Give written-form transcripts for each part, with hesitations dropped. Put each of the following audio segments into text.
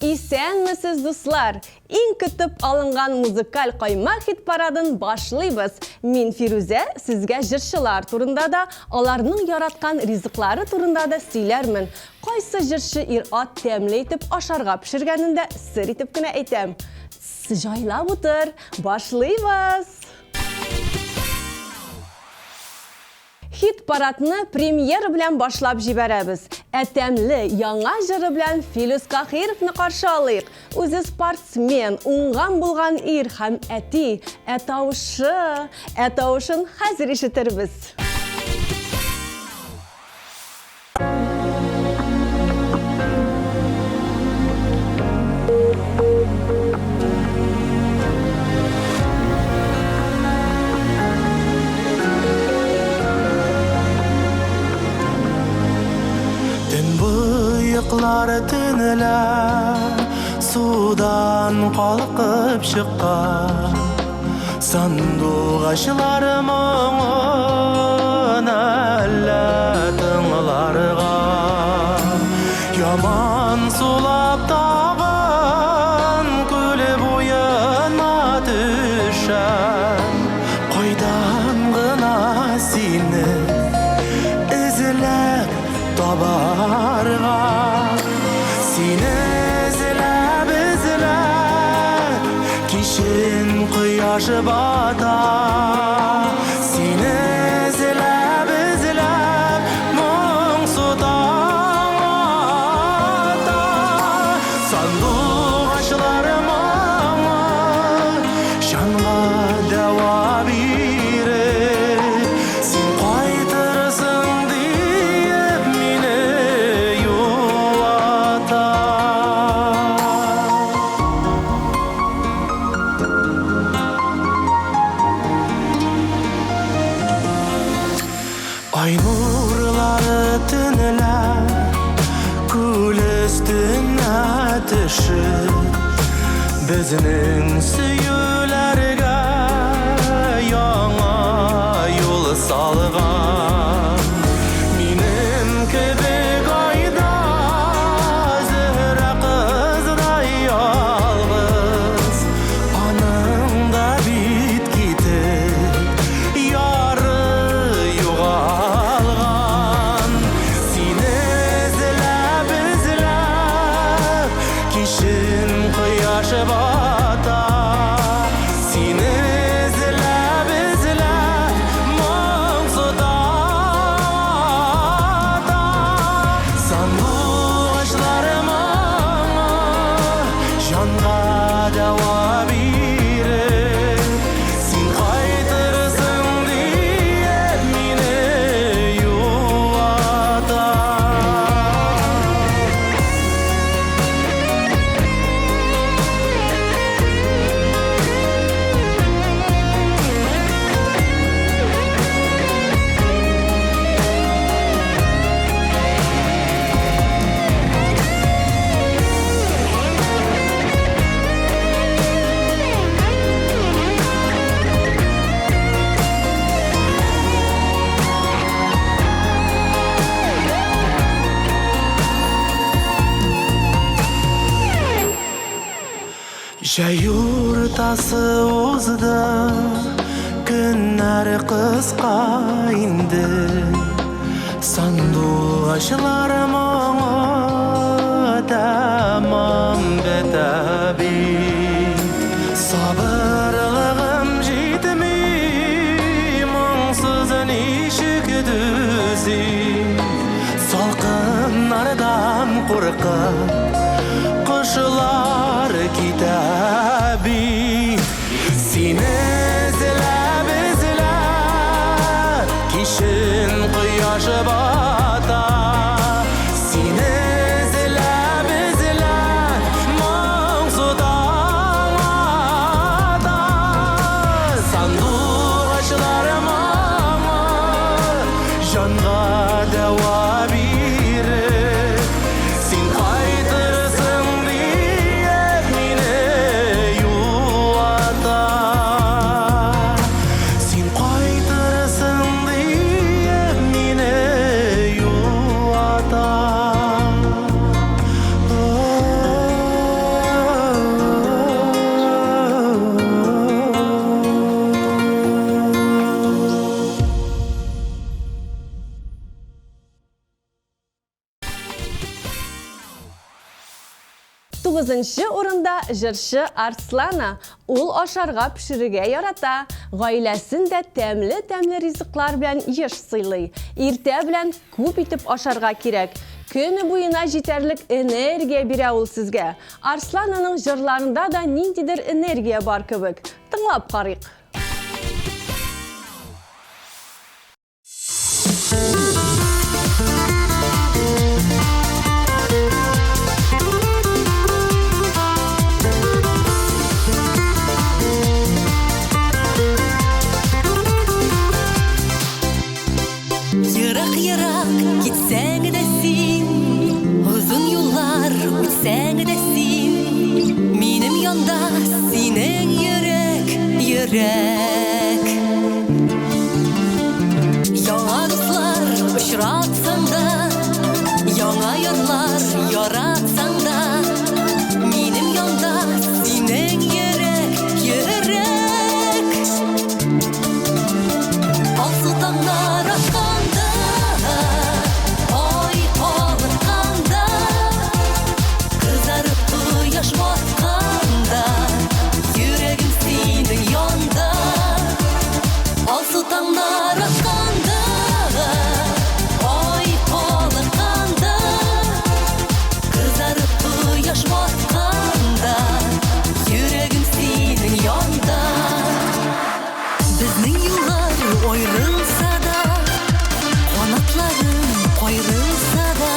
Исәнмесез, дуслар! Иң көтеп алынган музыкаль каймак хит парадын башлыйбыз. Мин Фирүзә сезгә җырчылар турында да, аларның яраткан ризыклары турында да сөйләрмен. Кайсы җырчы ир-ат тәмле итеп ашарга пешергәнен дә сер итеп кенә әйтәм. Җайлап утыр, башлыйбыз! Хит парадны премьера белән башлап җибәрәбез. Тәмле яңа җыры белән Филүс Кахировны каршы алыйк. Үзе спортсмен, уңган булган ир һәм әти. Тавышын хәзер ишетербез. Bıyıkları tünüler sudan kalkıp çıkar Sandık aşıları mağın elletinlarga Yaman sulap dağın külü boyuna düşen Koydan gına seni izlep tabarga Seni izlep kişin kıyaşı batar Seni izlep mungsudan atar Sandık aşılarım şanla deva birir Sen kaytırsın deyip meni yuvatar Ay nurları tünüler Kül üstüne düşür Bizning süyülerge Yana yol salgan Minim kebek ayda Zehre kızday yalgız Anında bit gitir Yarı yuğalgan Seni izlep kişin kıyaşı batar Seni izlep mağsudan atar Sandık aşlarım canga deva birir Sen kaytırsın deyip meni yuvatar Jay yurtası uzdı Günler kıska indi Sandık aşılarım tamam betebit Sabırlığım jitmi Munsuz nişik düzi Salkınlardan korkup Kuşlar kitabi Seni izlep kişin kıyaşı batar Seni izlep mağsudan 9-нчы орында жыршы Арслана. Ул ашарга пешерергә ярата. Гаиләсен дә тәмле ризыклар белән еш сыйлый. Иртә белән күп итеп ашарга кирәк. Көне буена җитәрлек энергия бирә ул сезгә. Арслананың җырларында да ниндидер энергия бар кебек. Тыңлап карыйк. Йырақ китсәң дә син, узын юллар үтсәң дә син, минем янда синең йөрәк. Яңа дуслар очратсаң да, яңа ярлар яратсаң да, минем янда синең йөрәк. Алсу таңнар атқанда, ай қалыққанда, қызарып құяш батқанда, жүрегім сенің янда. Алсу таңнар атқанда, ай қалыққанда, қызарып құяш батқанда, жүрегім сенің янда. Безнең юллар аерылса да, канатларым кайрылса да,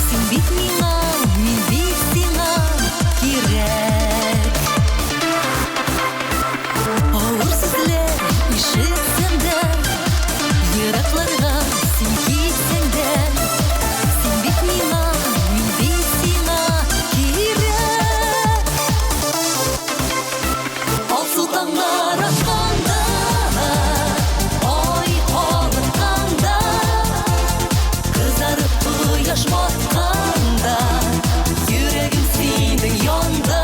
син бит миңа, мин бит сиңа кирәк. Авыр сүзләр ишетсәм дә, йыракларга син китсәң дә, син бит миңа, мин бит сиңа кирәк. Алсу таңнар атқанда, ай қалыққанда, қызарып құяш батқанда, жүрегім сенің янда.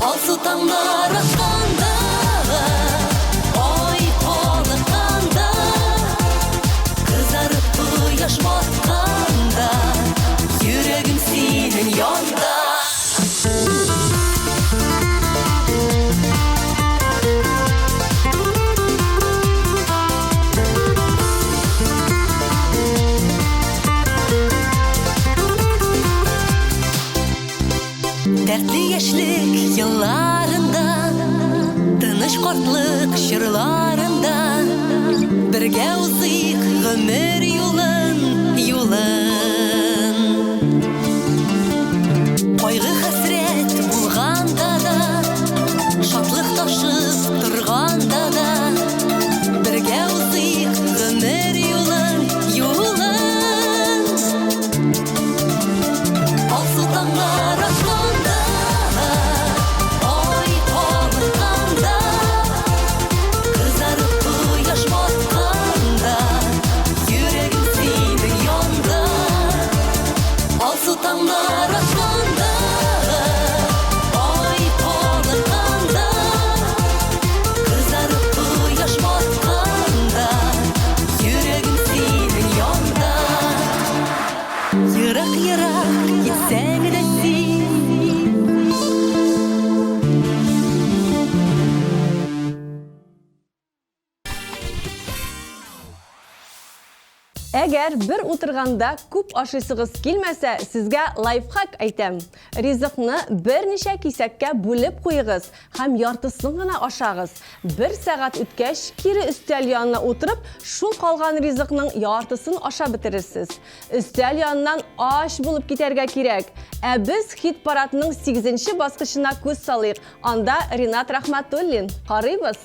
Алсу таңнар атқанда, ай қалыққанда, қызарып құяш батқанда, жүрегім сенің янда. Дәртле яшьлек елларында, тыныч картлык чырларында, бергә узыйк гомер юлын. Кайгы хәсрәт булганда да, шатлык ташып торганда да, бергә узыйк гомер юлын. Алсу таңнар атқанда, ай қалыққанда, қызарып құяш батқанда, жүрегім сенің янда. Алсу таңнар атқанда, ай қалыққанда, қызарып құяш батқанда, жүрегім сенің янда. Йырақ кетсәң дә син. Әгәр бер утырганда күп ашыйсыгыз килмәсә, сезгә лайфхак әйтәм. Ризыкны берничә кисәккә бүлеп куегыз һәм яртысын гына ашагыз. 1 сәгать үткәч, кире өстәл янына утырып, шул калган ризыкның яртысын ашап бетерерсез. Өстәл яныннан аш булып китәргә кирәк. Ә без хит парадының 8-нче баскычына күз салыйк. Анда Ринат Рахматуллин. Карыйбыз.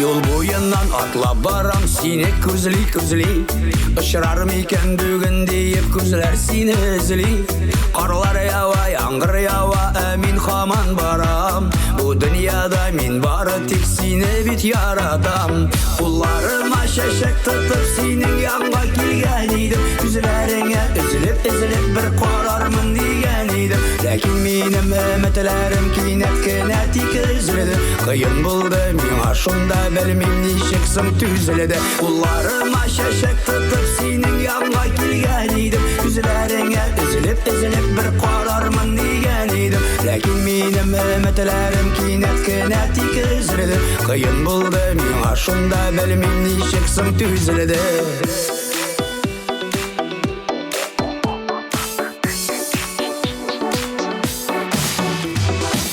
Yol boyundan atlap baram seni күзли Ұшырар мекен бүгін deyip күзлер сені ізли Қарлар ява, яңғыр ява, әмин хаман барам Bu dünyada min bары тек сені бит ярадам Қолларыма шәшек тұтып сенің янға келген едім Күзлеріңе үзіліп бір қарармын деген едім Ләкин менің үмітлерім кейнәт кенә тик үзілді Қиын болды мен ашында білмем нешек сын түзілді Қолларыма шәшек тұтып сенің янға келген едім Күзлеріңе үзіліп бір қарармын деген едім Ләкин менің үмітлерім кейнәт кенә тик үзілді Қиын болды мен ашында білмем нешек сын түзілді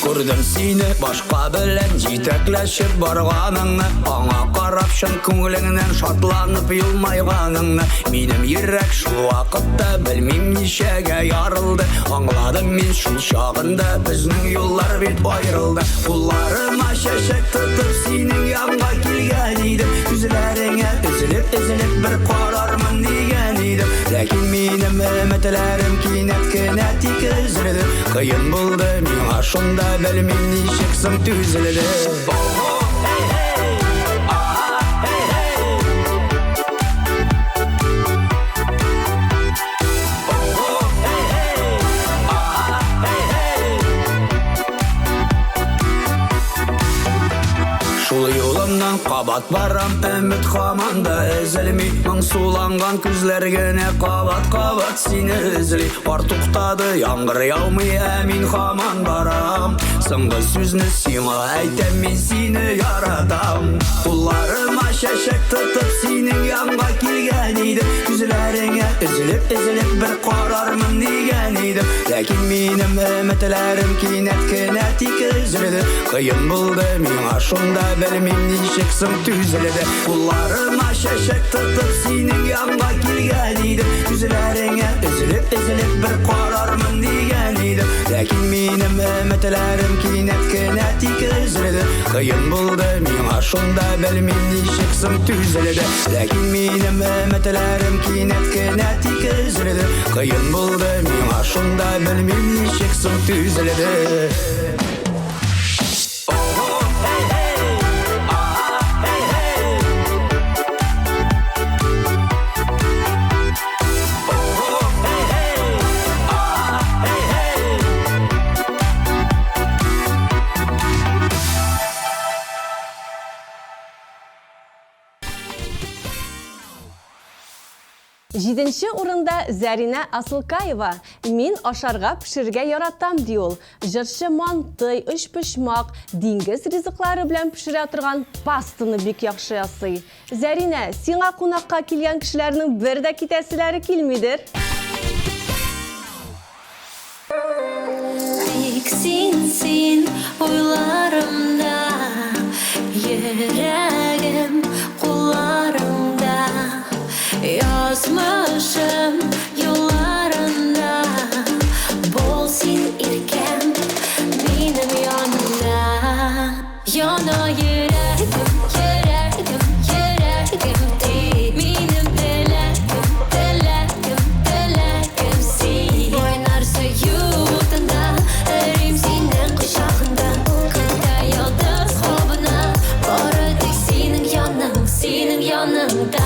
Көрдім сені башқа білен жетекләшіп барғаныңны Аңа қарап шын көңіліңнен шатланып елмайғаныңны Менің ерек шыл уақытта білмем нешеге ярылды Аңладым мен шыл шағында біздің yollar бет айрылды Қолларыма шәшек тұтып сенің янға келген едім Күзлеріңе үзіліп бір қарармын деген едім Ләкин менің үмітлерім кейнәт кенә тик үзілді Қиын болды мен ашында білмем нешек сын түзілді Шул yolымнан қабат барам, үміт хаманда үзілмей Мың суланған күзлергене қабат сені үзілей Бар тоқтады, яңғыр яумай, әмин хаман барам Сыңғы сөзні сиңа әйтем, мен сені ярадам Қолларыма шәшек тұтып сенің янға келген едім Күзлеріңе үзіліп бір қарармын деген едім Ләкин менің үмітлерім кейнәт кенә тик үзілді Қиын болды мен ашында білмем нешек сын түзілді Қолларыма шәшек тұтып сенің янға келген едім Күзлеріңе үзіліп бір қарармын деген едім Ләкин менің үмітлерім кейнәт кенә тик үзілді Қиын болды мен ашында білмем нешек сын түзілді Ләкин менің үмітлерім кейнәт кенә тик үзілді Қиын болды мен ашында білмем нешек сын түзілді Жетінші орында Зәрина Асылкаева. Мен ашарға пішірге яратам дейол. Жыршы манты, үш пішмақ, диңгіз ризықлары білән пішіре тұрған пастыны бек яқшы ясый. Зәрина, сиңа қонаққа келген кішілерінің бірді кетесілері келмедір? Тек сен ойларымда, ерегім қоларымда Yazmışım yollarında Bol sen irken benim yanımda Yana yüreğim değil Benim telekim sen Oynarsa yurdunda Erim senin kuşağında Kıta yıldız hobuna Bora tek senin yanımda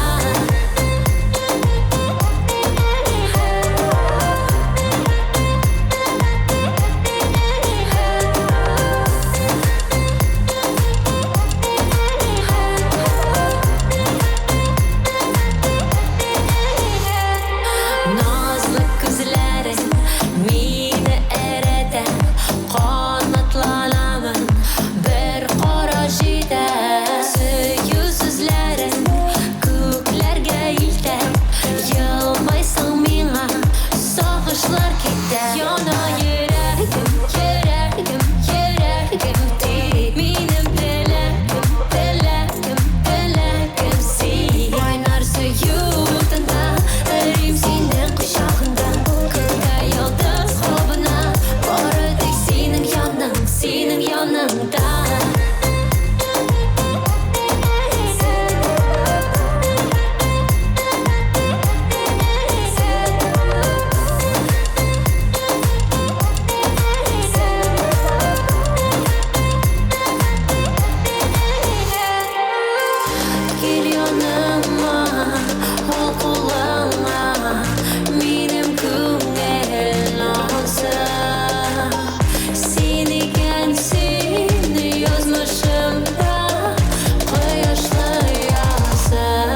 Көк Kel yanıma, ol kulağıma, benim күңел olsun. Seni gelsin yazmışımda, koyaşlı yazsın.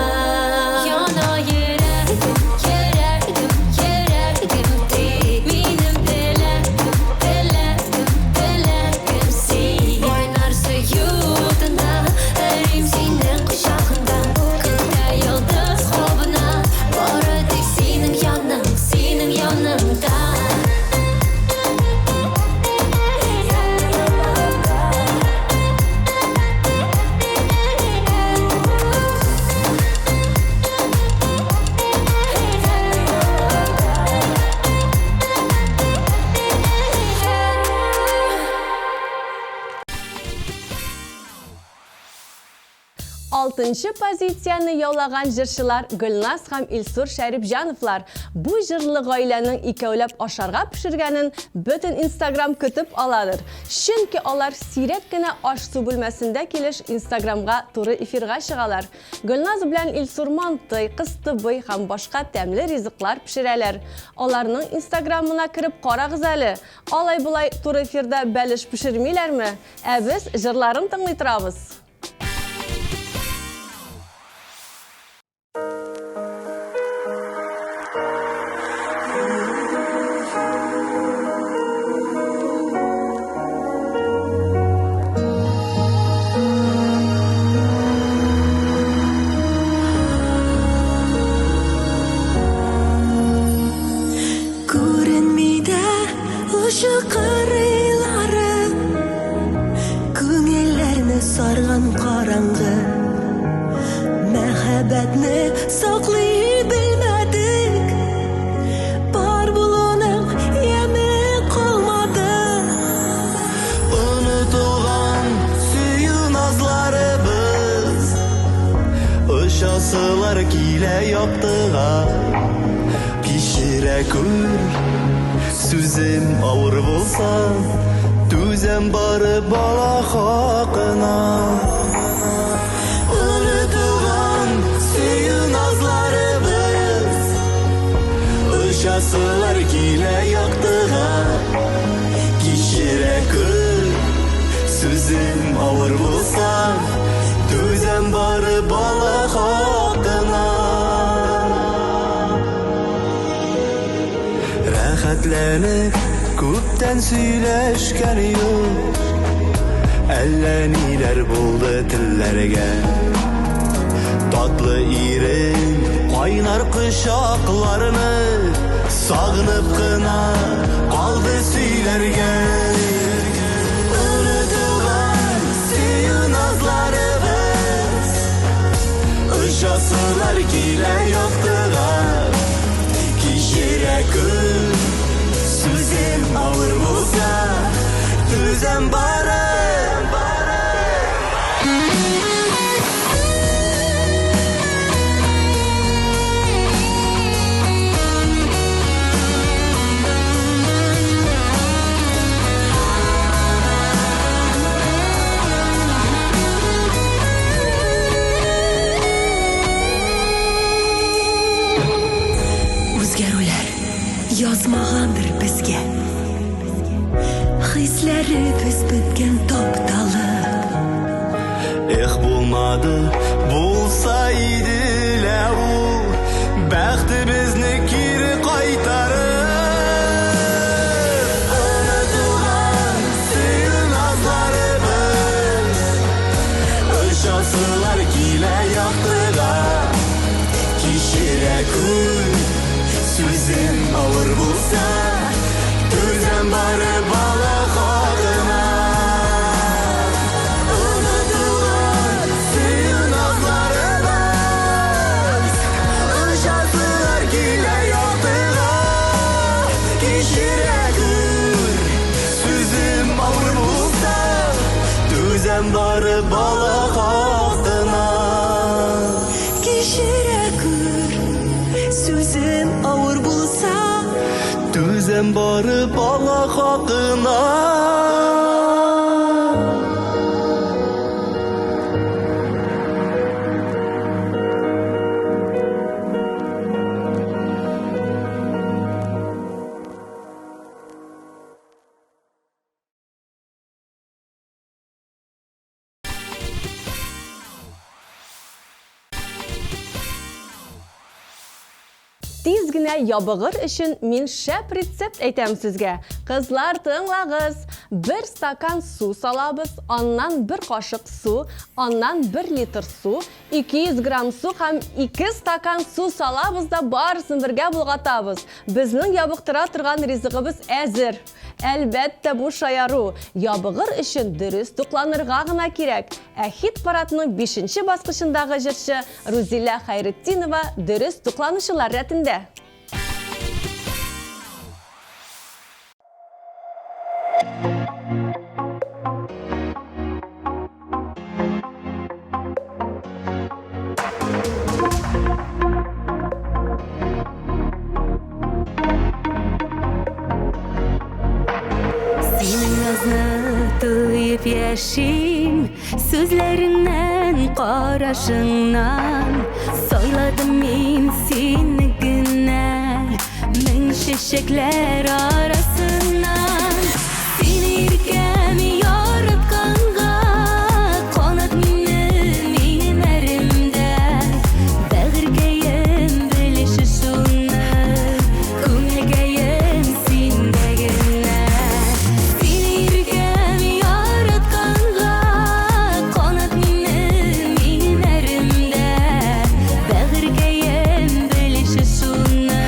Yana yererdim, yererdim, yererdim de, benim dilerdim, dilerdim, dilerdim seni. Oynar suyuduna, erim senin kucağında, kında yıldız kovuna, bora tek senin yanında. Алтынчы позицияны яулаган җырчылар Гөлназ һәм Илсур Шәрипҗановлар. Бу җырлы гаиләнең икәүләп ашарга пешергәнен бөтен Instagram көтеп аладыр. Чөнки алар сирәк кенә аш-су бүлмәсендә килеш Instagramга туры эфирга чыгалар. Гөлназ белән Илсур манты, кыстыбый һәм башка тәмле ризыклар пешерәләр. Аларның Instagramына кереп карагыз әле. Алай-булай туры эфирдә бәлеш пешермиләрме? Ә без җырларын тыңлый торабыз. Күренмейді ұшы қырылары, күңелләрне сарган караңгы. Мәхәббәтне саклый белмәдек, бар булуның яме калмады. Unutulgan süyü nazlarımız, ışasılar kile yaptığa. Pişire kur, süzüm ağır bulsa, düzen barı bala hakkına. Unutulgan süyü nazlarımız, ışasılar kile yaktığa. Pişire kur, süzüm ağır bulsa, düzen barı bala hakkına. Rəxətlenib küpten söyləşkən yox, Əllə nilər buldu tillərgə. Tatlı irin qaynar qışaqlarını sağınıb qına qaldı söylərgə. Unutulgan süyü nazlarımız, ışasılar kilə yoxduğa. Kişire kır, süzüm ağır bulsa, düzen barı. Үзгәрүләр язмаганdır безгә. Хисләребез беткән тапталып. Эх bulmadı, bulsa idilə o, bəxti bizni kiri qaytarır. Unutulgan süyü nazlarımız, ışasılar kilə yaktığa. Kişire kur, süzüm ağır bulsa, düzen barı bala hakkına. Unutulgan süyü nazlarımız, ışasılar kile yaktığa. Kişire kur, süzüm ağır bulsa, düzen barı bala hakkına. Kişire kır, sözüm ağır bulsa, Düzen barı bala hakkına. Тиз генә ябыгыр өчен мин шәп рецепт әйтәм сезгә. Кызлар, тыңлагыз. 1 стакан су салабыз, аннан 1 кашык су, аннан 1 литр су, 200 грамм су һәм 2 стакан су салабыз да барысын бергә булгатабыз. Безнең ябыктыра торган ризыгыбыз әзер. Әлбәттә бу шаяру. Ябыгыр өчен дөрес тукланырга гына кирәк. Ә хит-парадның 5нче баскычындагы җырчы Рузилә Хәйретдинова дөрес тукланучылар рәтендә. Синең язны тоеп яшим, сүзләреңнән, карашыңнан. Сайладым мин сине генә, мең чәчәкләр арасыннан. Сине иркәм яратканга, канат минем әремдә. Бәгыргәем белеше шуны, күңелгәем синдә генә. Сине иркәм яратканга, канат минем әремдә. Бәгыргәем белеше шуны,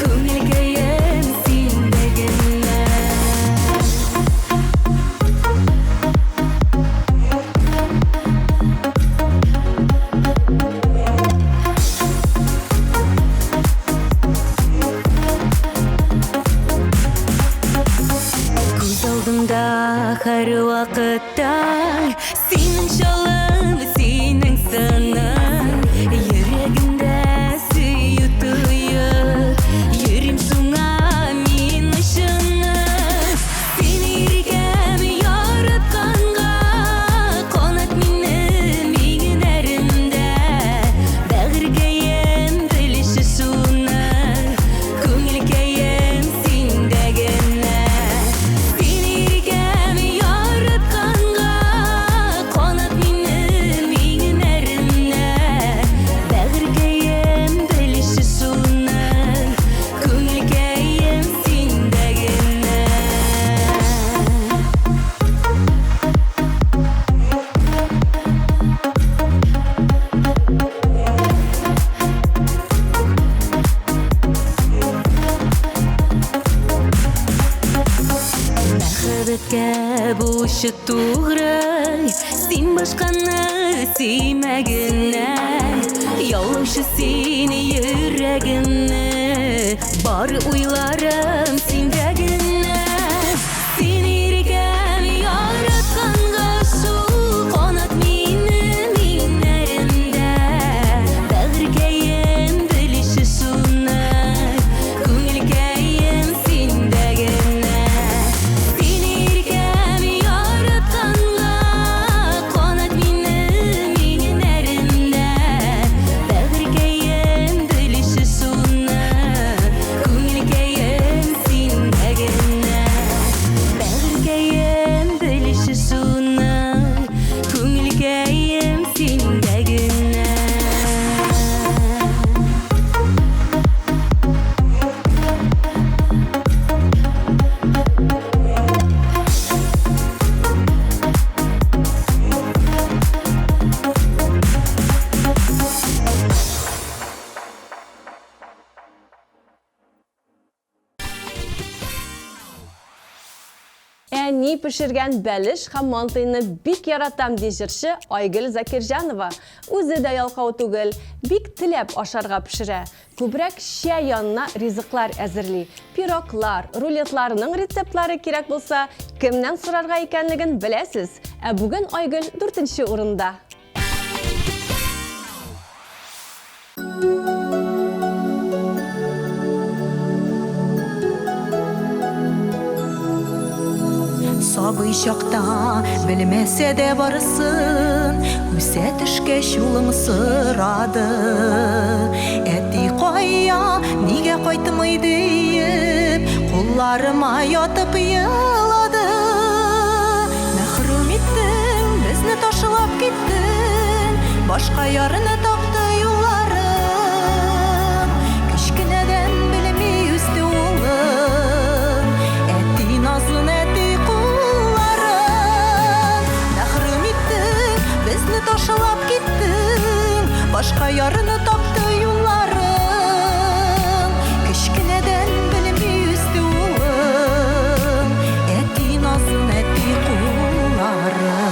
күңелгәем синдә генә. Күз алдымда һәр вакытта синең чалың, синең сының. Йөрәгемдә сөю туеп, йөрим шуңа мин ышаны. Сине иркәм яратканга, канат минем әремдә. Бәгыргәем белеше шуны, күңелгәем синдә генә. Сине иркәм яратканга, канат минем әремдә. Бәгыргәем белеше шуны, күңелгәем синдә генә. Мәхәббәткә бушы тугры, син башканы сөймәгенә. Яулаушы сине йөрәгемне, бары уйларым синдә генә. Сине иркәм яратканга, шу канат минем әремдә. Бәгыргәем белеше шуны, күңелгәем синдә генә. Сине иркәм яратканга, канат минем әремдә. Бәгыргәем белеше шуны, күңелгәем синдә генә. Бәгыргәем белеше шуны, күңелгәем синдә генә. Әни пешергән бәлеш һәм мантыйны бик яратам ди җырчы Айгөл Закирҗанова. Үзе дә ялкау түгел, бик теләп ашарга пешерә. Күбрәк чәй янына ризыклар әзерли. Пироглар, рулетларының рецептлары кирәк булса, кемнән сорарга икәнлеген беләсез. Ә бүген Айгөл 4нче урында. Сабый чакта белмәсә дә барысын, үсә төшкәч юлым сырады. Әти кая, нигә кайтмый диеп, кулларыма ятып елады. Мәхрүм иттең, безне ташлап киттең, башка ярына тапты юлларым. Başka yarını taptı yolların. Kişkineden bilimi üstü ulum. Eti nazın eti kulların.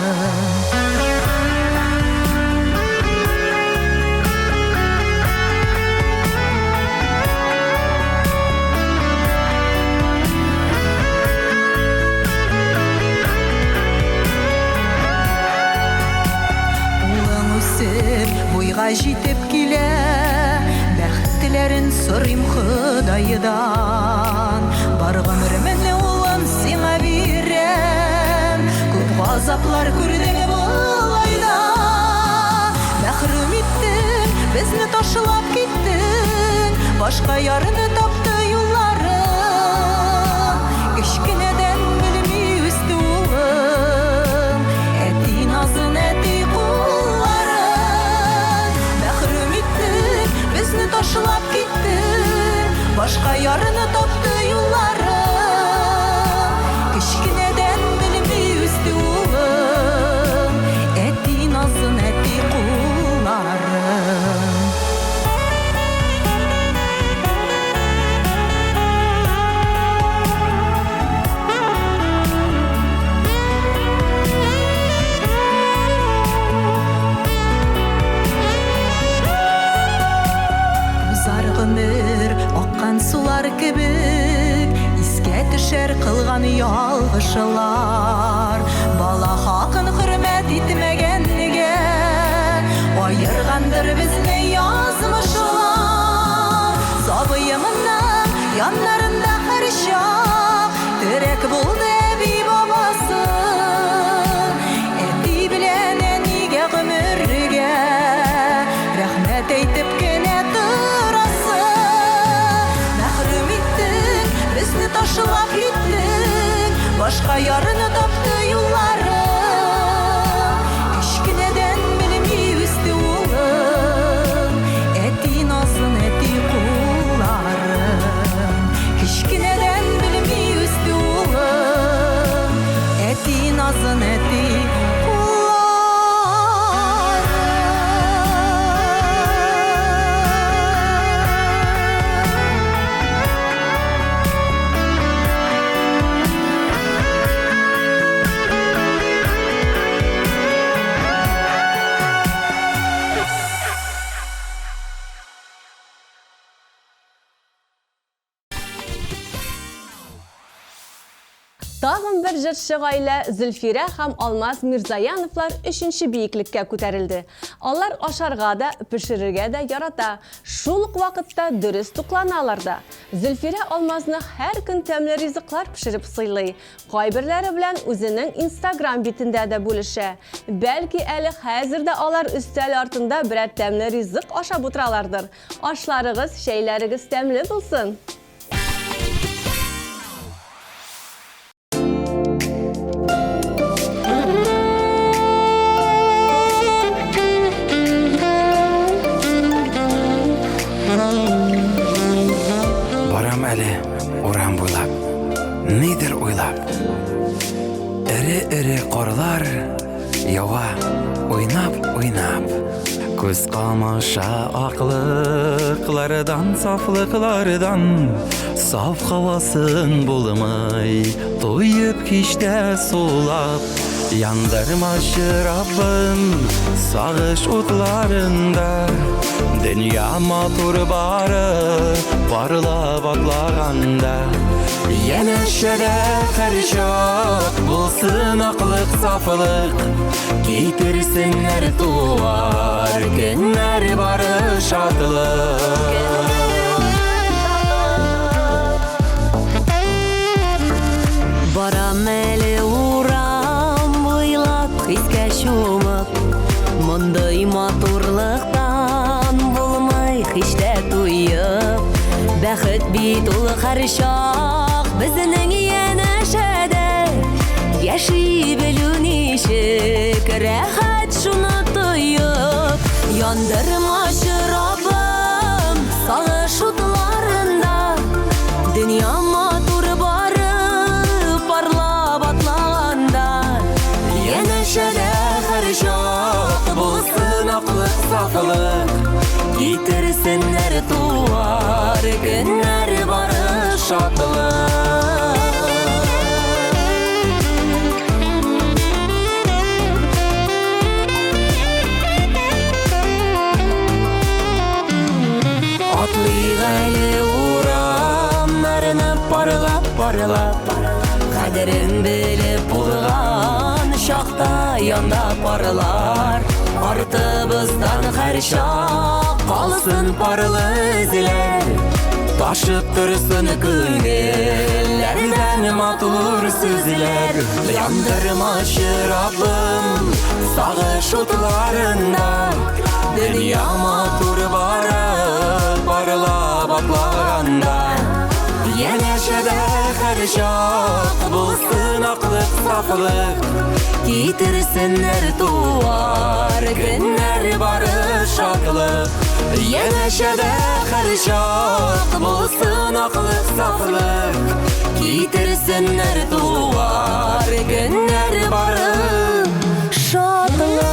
Буйга җитеп килә, бәхетләрен сорыйм Хөдайдан. Бар гомремне улым сиңа бирәм, күп газаплар күрдең булайда. Мәхрүм иттең, безне ташлап киттең, башка ярны тапты юлларың. Кечкенәдән белми үсте улым, әти назын әти ташлап китте, башка ярны тапты юлларын. Кечкенәдән белми үсте улым, әти назын әти кулларын. Сулар кебек искә төшәр кылган ялгышлар. Бала хакын хөрмәт итмәгәнлегә аергандыр безне язмышлар. Сабыемның яннарында һәр чак терәк булды әби бабасы. Әти белән әнигә гомергә рәхмәт әйтеп кенә ташлап киттең, башка ярны тапты юлларын. Кечкенәдән белми үсте улым, әти назын әти кулларын. Кечкенәдән белми үсте улым, әти назын әти Tağın bir jырчы гаилә Зөлфирә һәм Алмаз Мирзаяновлар 3нче биеклеккә күтәрелде. Алар ашарга да, пешерергә дә ярата. Шул ук вакытта дөрес тукланалар да. Зөлфирә Алмазны һәр көн тәмле ризыклар пешереп сыйлый. Кайберләре белән үзенең Instagram битендә дә бүлешә. Бәлки әле хәзер дә алар өстәл артында берәр тәмле ризык ашап утыралардыр. Ашларыгыз, шәйләрегез тәмле булсын. Барам әле урам буйлап, нидер уйлап. Эре-эре қарлар ява, уйнап. Күз камаша аклыклардан, сафлыклардан, саф хавасын булмай, туйып кичтә сулап. Яндырмашы Раббым сагыш утларында. Dünya матур бары парлап атлаганда. Янәшәдә һәрчак булсын аклык, сафлык. Китерсеннәр туар көннәр бары шатлык. Барам әле урам буйлап, хискә чумып, мондай матурлыктан булмай һич тә туйып. Бәхет бит ул һәр чак безнең янәшәдә. Яши белү ничек рәхәт шуны тоеп. Яндырмашы Раббым сагыш утларында. Дөнья матур бары парлап атлаганда. Янәшәдә һәр чак булсын аклык, сафлык. Getirsinler tuvar günler barış şadlık. Atlayğaylı uğramlarını parlap Kaderin bilip bulgan şaqta yanda parlar Artımızdan her şaq kalsın parlı izler Taşıp dursun gönüllerden matur sözler Yandırmaşı Rabbim sağış otlarında Dünya matur barıp parla baklaganda Yeneşede her şaq bulsun aklık saflık Getirsinler tuvar günler barış şadlık Yeneşede her şaq bulsun aklık saflık Getirsinler tuvar günler barış şadlık.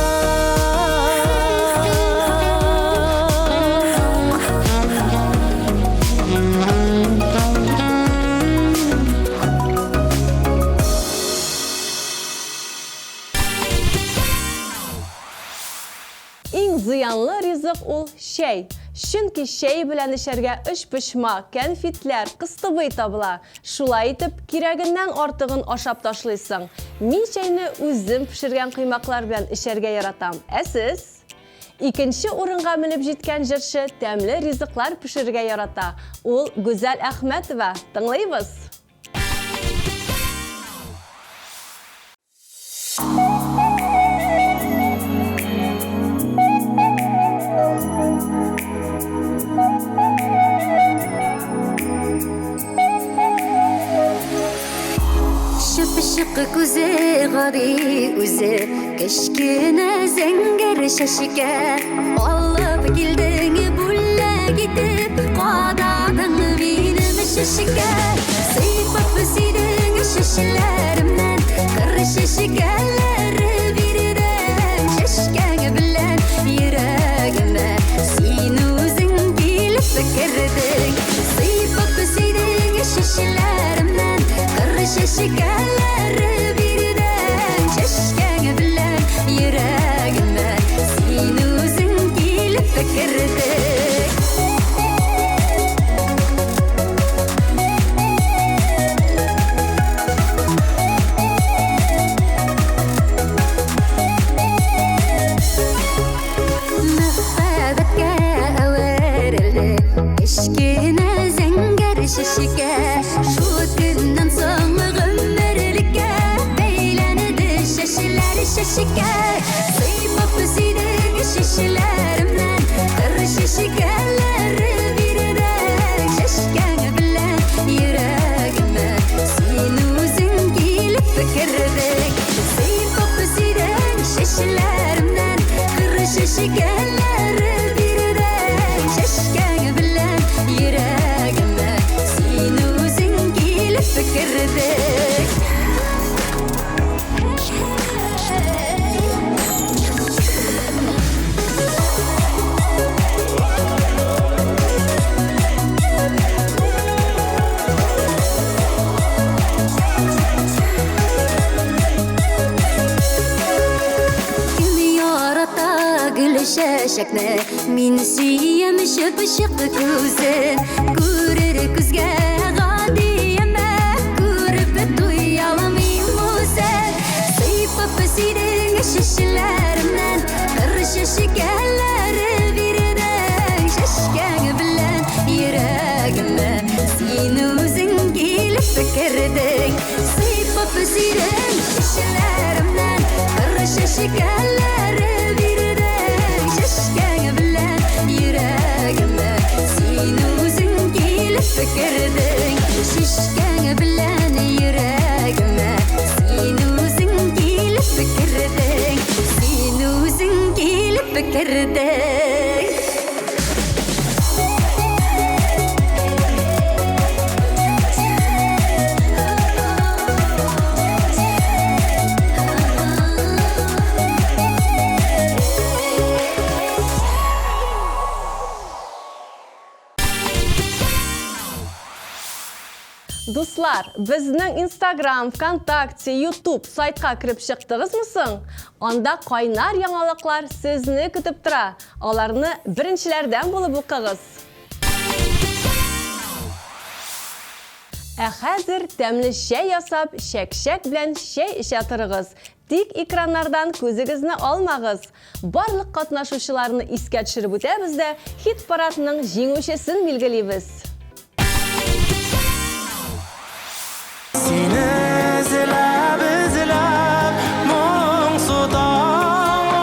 Иң зыянлы ризык ул шәй. Чөнки шәй белән эшәргә эш пешма, кәнфитләр, кыстыбый табыла. Шулай итеп, кирәгеннән артыгын ашап ташлыйсың. Мин шәйне үзем пешергән кыймаклар белән эшәргә яратам. Ә сез? Икенче урынга менеп җиткән җырчы тәмле ризыклар пешергә ярата. Ул Гүзәл Әхмәтова. Тыңлыйбыз. Şıpışık kuze gari uze Keşkine zenger şaşike Alıp gildin bulle gidip Qadadın benim şaşike Sıypıp sidin şaşilerimden Kır şaşikeleri birden Şaşken bilen yüreğime Sin uzun gelip fikirdin Sıypıp sidin şaşilerimden Kır şaşikeleri birden Şaşken bilen yüreğime Sin uzun gelip fikirdin Eşkine zenger şişike Şu günden sonra ömürlüke Beylenedi şaşiler şaşike Sıypıp sidin şişilerimden Kır şişikeleri birden Şaşken bilen yüreğime Sin uzun gelip fikirdik Sıypıp sidin şişilerimden Kır şişikeleri birden Şaşken bilen yüreğime Sin uzun gelip fikirdik şaşakne Min siyem şıpışık kuzen Kurir kuzge gadiyeme Kurip duyalım imuzen Sıypıp sidin şişilerimden Kır şişikeleri birden Şaşken bilen yüreğime Sin uzun gelip fikirdin Sıypıp sidin şişilerimden Kır şişikeleri Şaşken bilen yüreğime Sin uzun gelip fikirdin Şaşken bilen yüreğime Sin uzun gelip fikirdin Sin uzun gelip fikirdin Dostlar, bizning Instagram, Vkontakte, YouTube saytqa kirib chiqdingizmi so'ng? Onda qaynar yangiliklar sizni kutib tura. Ularni birinchilardan bo'lib o'qig'iz. Hozir tamli shay yasab, shak bilan shay ishatirig'iz. Tik ekranlardan ko'zingizni olmag'iz. Barliq qatnashuvchilarni esga tushirib o'tamizda hit paradining jenguvchisini belgilaymiz. Seni izlab mo'ngsu tongda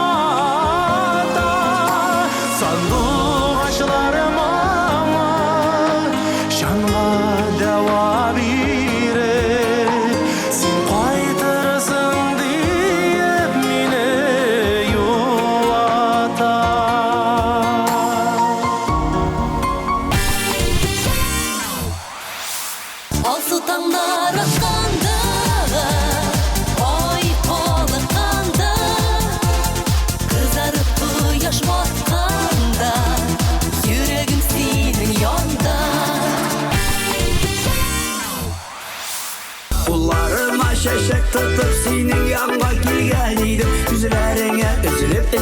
sanduq açlarım ama şanğa dava berip sen qaytırsın deyip meni yuvata. Al sultanlar atqanda, oy qolaqanda, qızarıp quyosh botqanda, yuragim sening yonda. Kullarıma şeşek tutup senin yanına gelgen idim. Yüzlerine üzülüp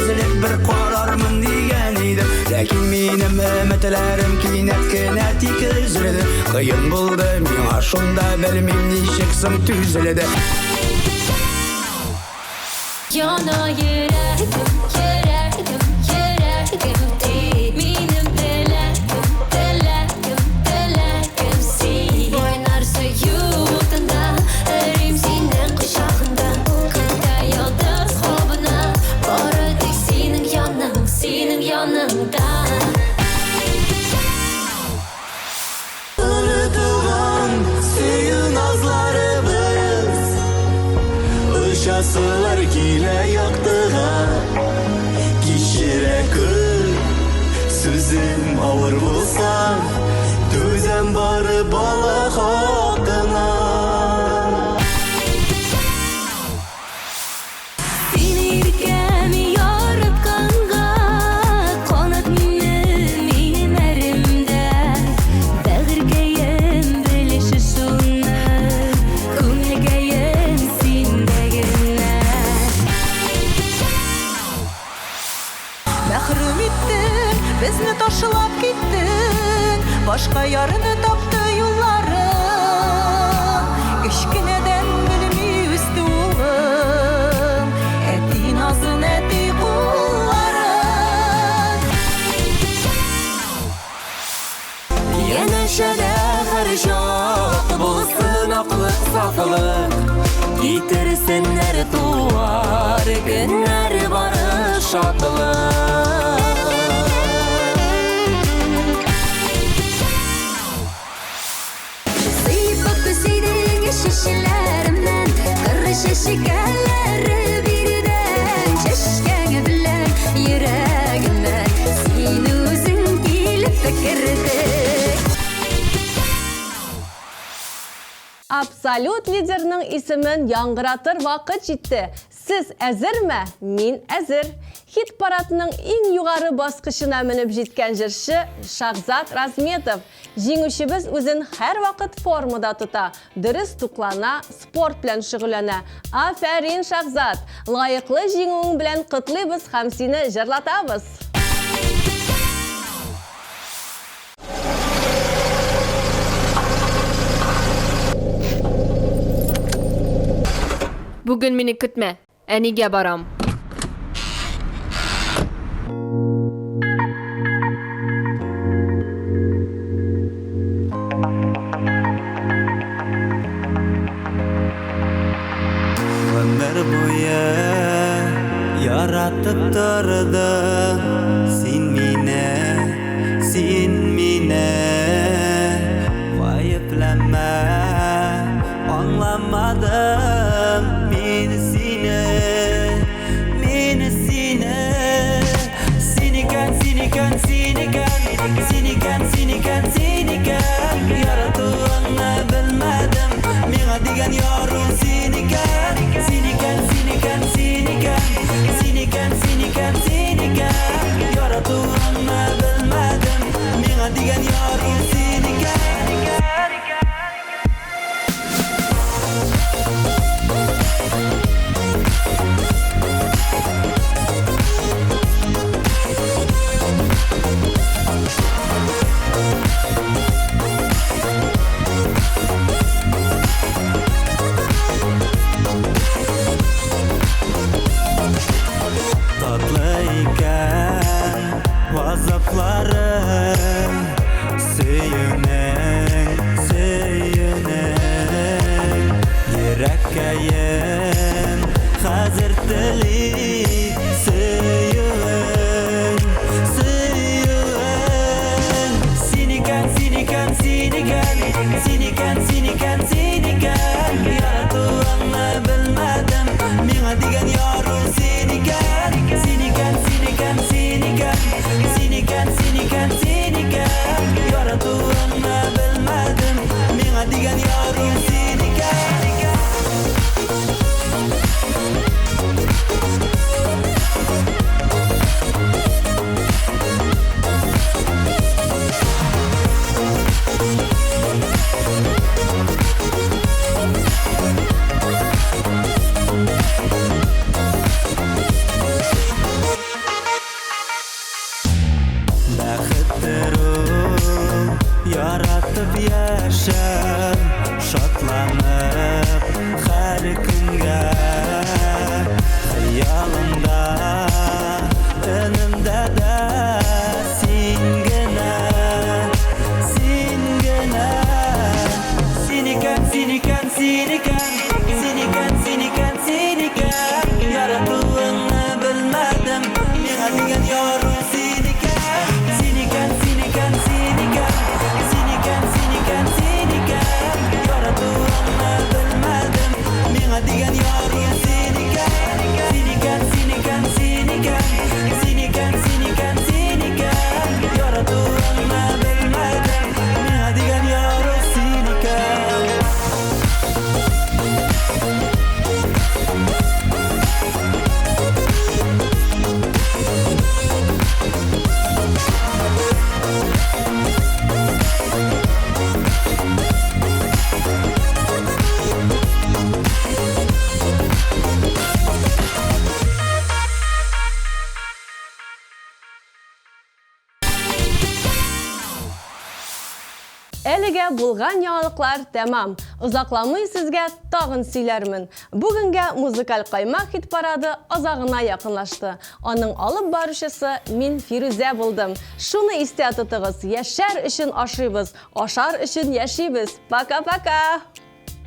bir qararmın degen idim. Lakin benim ümitlerim kiynet yekizledi. Kıyın buldu mena şunda bilmem nişiksin tüzledi. Yana yüreğim, yüreğim, yüreğim değil. Benim dileğim sen. Oynar söğütünde, erim senin kuşağında. Kırda yıldız hobuna, bari tek senin yanında. Unutulan süyün nazlarımız Işasılar gile yaktığa Kişire kır Sözüm ağır bulsa Düzen barı bala hakkına Seni yirkemi yaratqanga, qanat menim erimde. Bag'rigayam bilishi shuni, ko'ngligayam sendagina. Mahrum ettin, bizni tashlab kettin. Boshqa yorini topdi yo'llarim. Kichkinadan bilmay o'sdi o'g'lim. Eti nozin, eti qo'llarim. Yana shahar shod bo'lsin oqliq sofliq. Getirsinlar tuvar kunlar borish shodliq. Sıyıp öpüseydin şişelerimden Kırışı şekerleri birden Çeşkeni bilen yüreğime Sen özün gelip fikirdik Absolut liderning ismin yangıratır vaqt jetdi. Siz azirmi? Men azir. Hit paradining eng yuqori bosqichini minib jetgan jirshi Shahzad Razmetov. Jenguvchimiz o'zini har vaqt formada tuta, durust tuqlana, sport bilan shug'ullana. Afarin Shahzad, loyiqli jenguving bilan qutlaymiz ham seni jirlatamiz. Bugun meni kutma. Aniga boram. Ömür boyu yaratıp durdu sen meni Gayiplenme anlamadım men seni azaplarım Söyünen, söyünen Yürekkayım hazır tili Söyün, söyün Siniken, siniken, siniken Siniken, siniken, siniken Yaratılanı bilmedim Mina digen yaru siniken Siniken, siniken, siniken Siniken, siniken, siniken Yaratılanı bilmedim Mina digen yaru siniken Бәхеттер ул, яратып яшәп, шатланып һәр көнгә. Хыялымда, төнемдә дә син генә, син генә. Син икән, син икән, син икән, син икән, син икән, син икән. Яратуыңны белмәдем, миңа дигән ярым син икән. Siniken, siniken, siniken Siniken, siniken, siniken Yaratılanı bilmedim Mina digen yarım siniken Siniken, siniken, siniken Siniken, siniken, siniken Yaratılanı bilmedim Mina digen yarım siniken Әлегә булган яңалыклар тәмам. Озакламый сезгә тагын сөйләрмен. Бүгенгә музыкаль каймак хит парады азагына якынлашты. Аның алып баручысы мин Фирүзә булдым. Шуны истә тотыгыз. Яшәр өчен ашыйбыз, ашар өчен яшибез. Пока-пока.